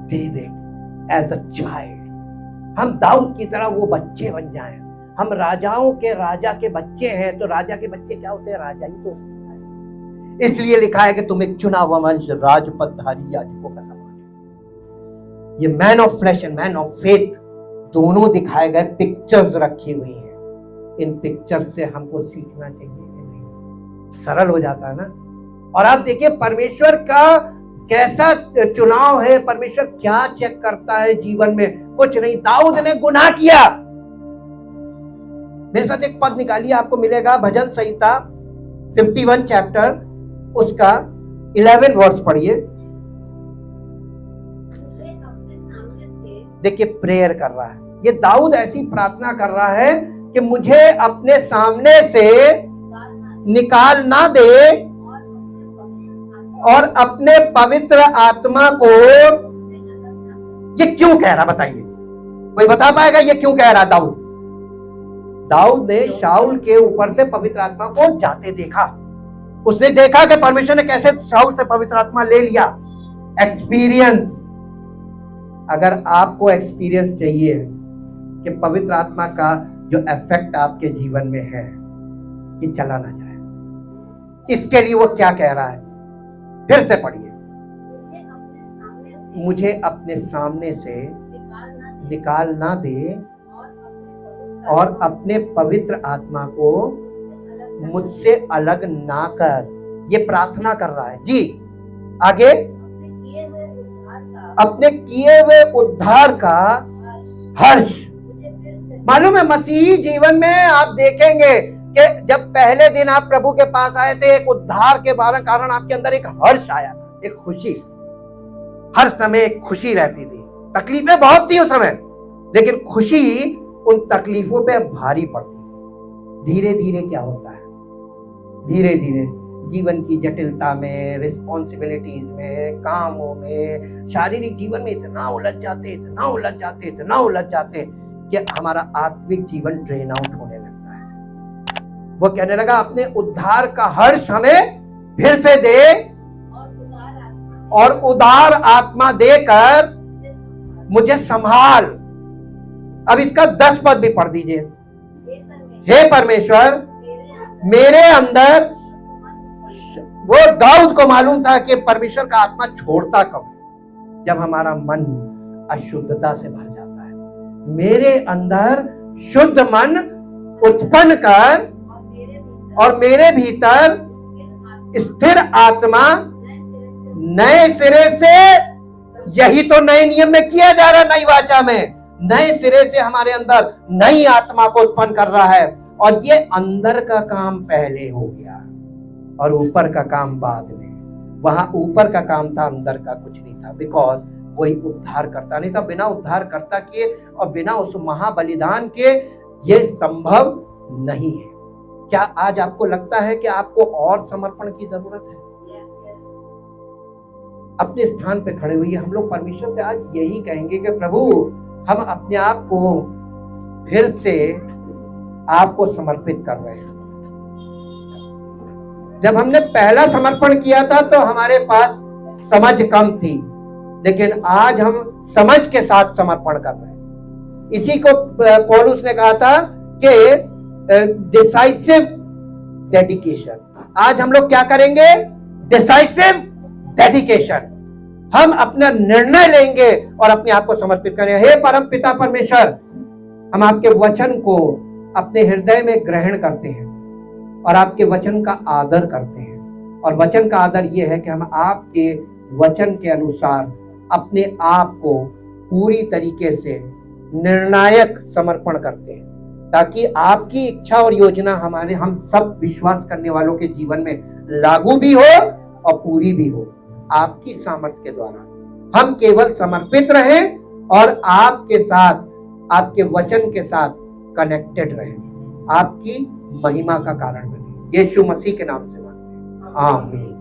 Speaker 1: David as a child. हम दाऊद की तरह वो बच्चे बन जाएं। हम राजाओं के राजा के बच्चे हैं, तो राजा के बच्चे क्या होते हैं? राजा ही तो। इसलिए लिखा है कि तुम एक चुना हुआ वंश, राजपदधारी याजकों का समाज। ये man of flash and man of faith दोनों दिखाए गए, पिक्चर्स रखी हुई हैं। इन पिक्चर्स से हमको सीखना चाहिए कि नहीं? सरल हो जाता है ना। और आप देखिए परमेश्वर का कैसा चुनाव है, परमेश्वर क्या चेक करता है जीवन में? कुछ नहीं। दाऊद ने गुनाह किया। मेरे साथ एक पद निकालिए, आपको मिलेगा भजन संहिता 51 चैप्टर, उसका 11 वर्स पढ़िए। देखिए प्रेयर कर रहा है ये दाऊद, ऐसी प्रार्थना कर रहा है कि मुझे अपने सामने से निकाल ना दे और अपने पवित्र आत्मा को। ये क्यों कह रहा बताइए, कोई बता पाएगा ये क्यों कह रहा? दाऊद ने शाऊल के ऊपर से पवित्र आत्मा को जाते देखा। उसने देखा कि परमेश्वर ने कैसे शाऊल से पवित्र आत्मा ले लिया। एक्सपीरियंस। अगर आपको एक्सपीरियंस चाहिए कि पवित्र आत्मा का जो इफेक्ट आपके जीवन में है कि चला ना जाए, इसके लिए वो क्या कह रहा है? फिर से पढ़िए। मुझे अपने सामने से निकाल ना दे और अपने पवित्र आत्मा को मुझसे अलग ना कर। ये प्रार्थना कर रहा है जी। आगे, अपने किए हुए उद्धार का हर्ष। मालूम है मसीही जीवन में आप देखेंगे कि जब पहले दिन आप प्रभु के पास आए थे, एक उद्धार के कारण आपके अंदर एक हर्ष आया था, एक खुशी। हर समय एक खुशी रहती थी। तकलीफें बहुत थी उस समय, लेकिन खुशी उन तकलीफों पे भारी पड़ती थी। धीरे धीरे क्या होता है? धीरे धीरे जीवन की जटिलता में, रिस्पॉन्सिबिलिटीज में, कामों में, शारीरिक जीवन में इतना उलझ जाते कि हमारा आत्मिक जीवन ड्रेन आउट होने लगता है। वो कहने लगा अपने उद्धार का हर्ष हमें फिर से दे और उदार आत्मा देकर मुझे संभाल। अब इसका 10 पद भी पढ़ दीजिए। हे परमेश्वर मेरे अंदर, वो दाऊद को मालूम था कि परमेश्वर का आत्मा छोड़ता कब? जब हमारा मन अशुद्धता से भर जाता है। मेरे अंदर शुद्ध मन उत्पन्न कर और मेरे भीतर स्थिर आत्मा नए सिरे से। यही तो नए नियम में किया जा रहा, नई वाचा में नए सिरे से हमारे अंदर नई आत्मा को उत्पन्न कर रहा है। और ये अंदर का काम पहले हो गया और ऊपर का काम बाद में। वहां ऊपर का काम था, अंदर का कुछ नहीं था। बिकॉज कोई उद्धार करता नहीं था। बिना उद्धार करता किए और बिना उस महाबलिदान के ये संभव नहीं है। क्या आज आपको लगता है कि आपको और समर्पण की जरूरत है? अपने स्थान पे खड़े हुए हम लोग परमेश्वर से आज यही कहेंगे कि प्रभु, हम अपने आप को फिर से आपको समर्पित कर रहे हैं। जब हमने पहला समर्पण किया था तो हमारे पास समझ कम थी, लेकिन आज हम समझ के साथ समर्पण कर रहे हैं। इसी को पौलुस ने कहा था कि डिसाइसिव डेडिकेशन। आज हम लोग क्या करेंगे? Decisive dedication. हम अपना निर्णय लेंगे और अपने आप को समर्पित करेंगे। हे परम पिता परमेश्वर, हम आपके वचन को अपने हृदय में ग्रहण करते हैं और आपके वचन का आदर करते हैं। और वचन का आदर यह है कि हम आपके वचन के अनुसार अपने आप को पूरी तरीके से निर्णायक समर्पण करते हैं, ताकि आपकी इच्छा और योजना हमारे हम सब विश्वास करने वालों के जीवन में लागू भी हो और पूरी भी हो। आपकी सामर्थ्य के द्वारा हम केवल समर्पित रहें और आपके साथ, आपके वचन के साथ कनेक्टेड रहें, आपकी महिमा का कारण बने। यीशु मसीह के नाम से मांगते हैं, आमीन।